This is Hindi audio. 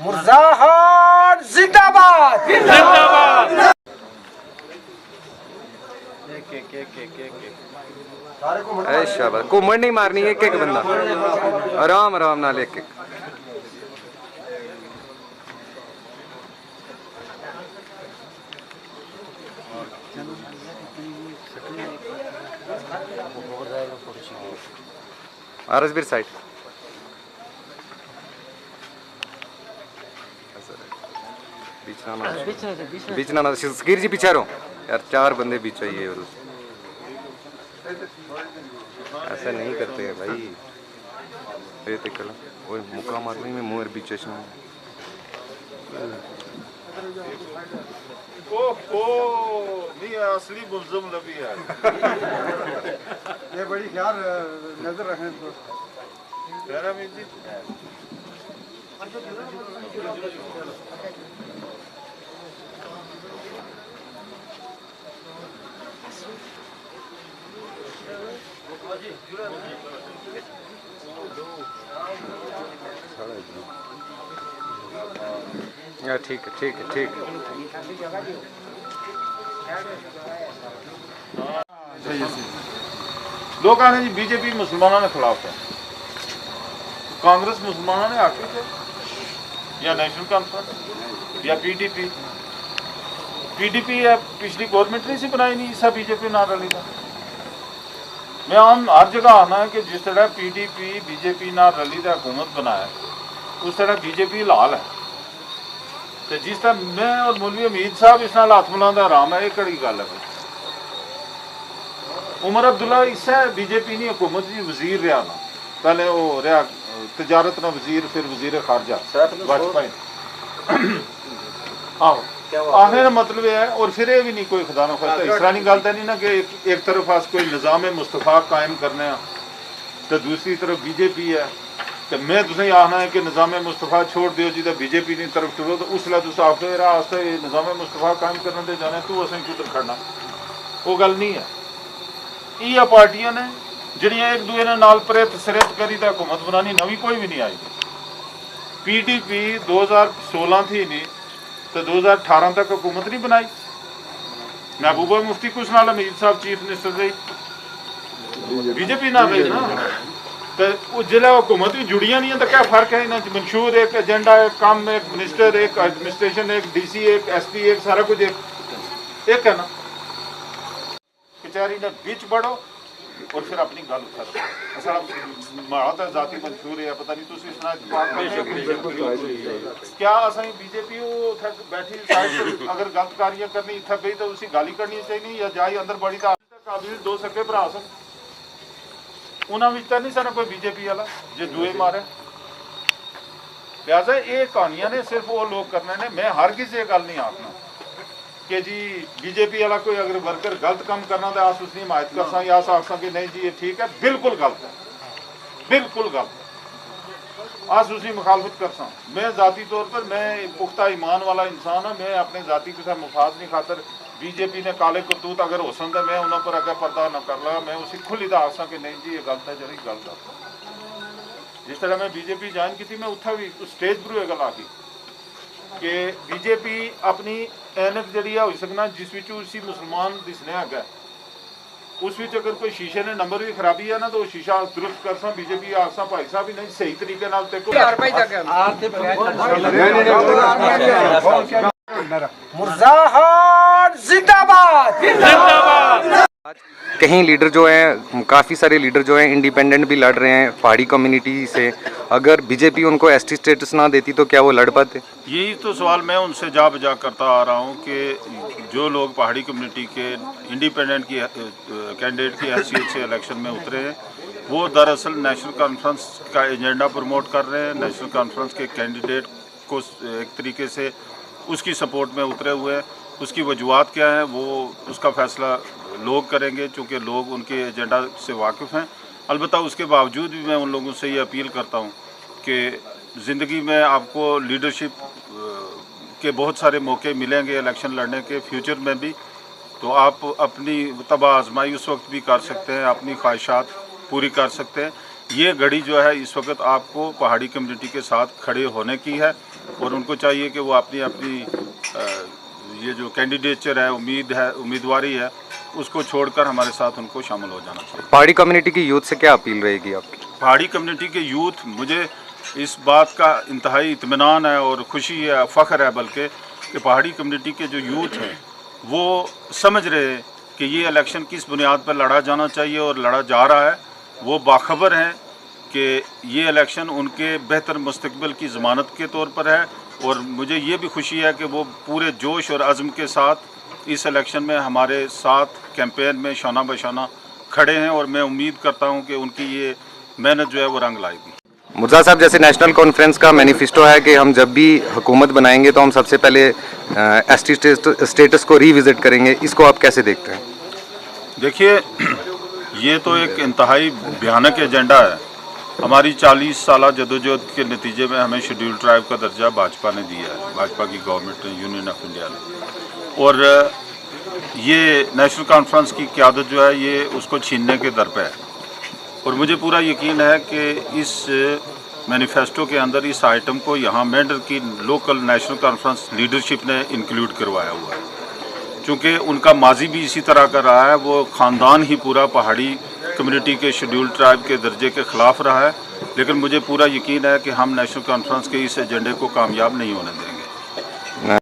मुर्जाहाट जिंदाबाद जिंदाबाद। अरे शाबाश, घूमन नहीं मारनी, एक एक बंदा आराम आराम नाल एक एक। आरसबीर साइड बीच ना शकीर जी पीछे रहो यार, 4 बंदे बीच चाहिए और ऐसा नहीं करते हैं भाई। ये देखो वो मुका मारने में मुंह बीच नहीं असली मुल्ज़िम नबी है। ये बड़ी ख्याल नजर रखें तो ठीक है ठीक है ठीक है। लोग आने जी बीजेपी मुसलमानों ने खिलाफ है, कांग्रेस मुसलमानों ने आके थे, या नेशनल कॉन्फ्रेंस या पीडीपी या पिछली गवर्नमेंट ने सी बनाई नहीं, सब बीजेपी ना रली था। मैं आम हर जगह आना है कि जिस तरह पीडीपी बीजेपी ना रली का हुकूमत बनाया उस तरह बीजेपी लाल है, तो जिस तरह मैं और मौलवी अमीद साहब इस नाल हथ मिलाना आराम है, एक कड़ी गल है। उमर अब्दुल्ला इससे बीजेपी नहीं हुकूमत जी वजीर रहा ना, पहले वो रहा तजारत ना वजीर, फिर वजीर खारजा वाजपेयी। आहो आखने का मतलब है, और फिर ये भी नहीं कोई खजाना फरता इस तरह नहीं गलता नहीं ना कि एक तरफ अस कोई निज़ाम मुस्तफा कायम करने तो दूसरी तरफ बीजेपी है, तो मैं तुसें आखना है कि निज़ाम मुस्तफा छोड़ दियो जी तो बीजेपी की तरफ टुरो, तो उसलै तुस आखदे आस्ते निज़ाम मुस्तफा कायम करने ते जाने तू असें कुद्धर खड़ना, वो गल नहीं है। ये पार्टियां ने जिहड़ियां एक दूए ने नाल प्रेत सरेत करी तो हुकूमत बनानी, नवी कोई भी नहीं आई। पीडीपी 2016 थी नहीं तो 2018 तक हुकूमत नहीं बनाई। महबूबा मुफ्ती कुछ नाल अमीर साहब चीफ मिनिस्टर रही, बीजेपी ना रही ना, तो जिला हुकूमत भी जुड़िया नहीं है तो क्या फर्क है इन्होंने? मंशूर एक एजेंडा, एक काम, एक मिनिस्टर, एक एडमिनिस्ट्रेशन, एक डीसी, एक एसपी, एक सारा कुछ एक है ना। बेचारी ने बीच बढ़ो और फिर अपनी गल उठा माड़ा तो जाति मंशूर है, पता नहीं तुम क्या असें बीजेपी बैठी साइड अगर गलत कार्य करनी इतना गई तो उसी गाली करनी चाहिए, या जाई अंदर बड़ी तो काबिल 2 सके भरा सन उन्होंने तो नहीं सन कोई बीजेपी वाला जो दुए मारे। लिहाजा ये कहानियां ने सिर्फ वो लोग करने ने। मैं हर किसी ये गल नहीं आखना कि जी बीजेपी वाला कोई अगर वर्कर गलत काम करना तो अस उसकी हिमायत कर सा या आखसा कि नहीं जी ये ठीक है, बिल्कुल गलत है, बिल्कुल गलत अस उसकी मुखालफत कर सा। मैं जाती तौर पर मैं पुख्ता ईमान वाला इंसान हाँ, मैं अपने जाति के मुफाद नहीं खातर बीजेपी ने काले करतूत अगर हो सन तो मैं उन्होंने पर अगर पर्दा न कर लगा, मैं उसी खुली तो आखसा कि नहीं जी ये गलत है, जरी गलत है। जिस तरह मैं बीजेपी ज्वाइन की थी मैं उत्थे भी स्टेज पर गल आखी कि बीजेपी अपनी ऐनक जी हो सकना जिस उसी मुसलमान दिसने अगर उस अगर कोई शीशे ने नंबर भी खराबी है ना तो शीशा दुरुस्त कर सा, बीजेपी आखसा भाई साहब भी नहीं सही तरीके नाल देखो। मुर्जाहाट जिंदाबाद जिंदाबाद। कहीं लीडर जो हैं, काफ़ी सारे लीडर जो हैं इंडिपेंडेंट भी लड़ रहे हैं पहाड़ी कम्युनिटी से, अगर बीजेपी उनको एसटी स्टेटस ना देती तो क्या वो लड़ पाते? यही तो सवाल मैं उनसे जा बजा करता आ रहा हूँ कि जो लोग पहाड़ी कम्युनिटी के इंडिपेंडेंट की कैंडिडेट की हैसियत से इलेक्शन में उतरे हैं वो दरअसल नेशनल कॉन्फ्रेंस का एजेंडा प्रमोट कर रहे हैं, नेशनल कॉन्फ्रेंस के कैंडिडेट को एक तरीके से उसकी सपोर्ट में उतरे हुए हैं। उसकी वजूहत क्या है वो उसका फैसला लोग करेंगे, चूँकि लोग उनके एजेंडा से वाकिफ़ हैं। अलबत्ता उसके बावजूद भी मैं उन लोगों से ये अपील करता हूँ कि ज़िंदगी में आपको लीडरशिप के बहुत सारे मौके मिलेंगे इलेक्शन लड़ने के, फ्यूचर में भी, तो आप अपनी तबाह आजमाई उस वक्त भी कर सकते हैं, अपनी ख्वाहिशात पूरी कर सकते हैं। ये घड़ी जो है इस वक्त आपको पहाड़ी कम्युनिटी के साथ खड़े होने की है और उनको चाहिए कि वो अपनी अपनी ये जो कैंडिडेचर है उम्मीदवारी है उसको छोड़कर हमारे साथ उनको शामिल हो जाना चाहिए। पहाड़ी कम्युनिटी की यूथ से क्या अपील रहेगी आपकी? पहाड़ी कम्युनिटी के यूथ, मुझे इस बात का इंतहाई इत्मीनान है और खुशी है, फ़ख्र है बल्कि कि पहाड़ी कम्युनिटी के जो यूथ हैं वो समझ रहे हैं कि ये इलेक्शन किस बुनियाद पर लड़ा जाना चाहिए और लड़ा जा रहा है। वो बाखबर हैं कि ये इलेक्शन उनके बेहतर मुस्तकबिल की ज़मानत के तौर पर है और मुझे ये भी खुशी है कि वो पूरे जोश और अज़्म के साथ इस इलेक्शन में हमारे साथ कैंपेन में शाना बशाना खड़े हैं और मैं उम्मीद करता हूँ कि उनकी ये मेहनत जो है वो रंग लाएगी। मुर्जा साहब, जैसे नेशनल कॉन्फ्रेंस का मैनिफेस्टो है कि हम जब भी हुकूमत बनाएंगे तो हम सबसे पहले एसटी स्टेटस को रीविजिट करेंगे, इसको आप कैसे देखते हैं? देखिए, ये तो एक इंतहाई भयानक एजेंडा है। हमारी 40 साल जदोजहद के नतीजे में हमें शेड्यूल ट्राइब का दर्जा भाजपा ने दिया है, भाजपा की गवर्नमेंट ने, यूनियन ऑफ इंडिया ने, और ये नेशनल कॉन्फ्रेंस की क़यादत जो है ये उसको छीनने के दर पे है। और मुझे पूरा यकीन है कि इस मैनिफेस्टो के अंदर इस आइटम को यहाँ मेंढर की लोकल नेशनल कॉन्फ्रेंस लीडरशिप ने इंक्लूड करवाया हुआ है। चूँकि उनका माजी भी इसी तरह का रहा है, वो ख़ानदान ही पूरा पहाड़ी कम्युनिटी के शेड्यूल ट्राइब के दर्जे के ख़िलाफ़ रहा है, लेकिन मुझे पूरा यकीन है कि हम नेशनल कॉन्फ्रेंस के इस एजेंडे को कामयाब नहीं होने देंगे।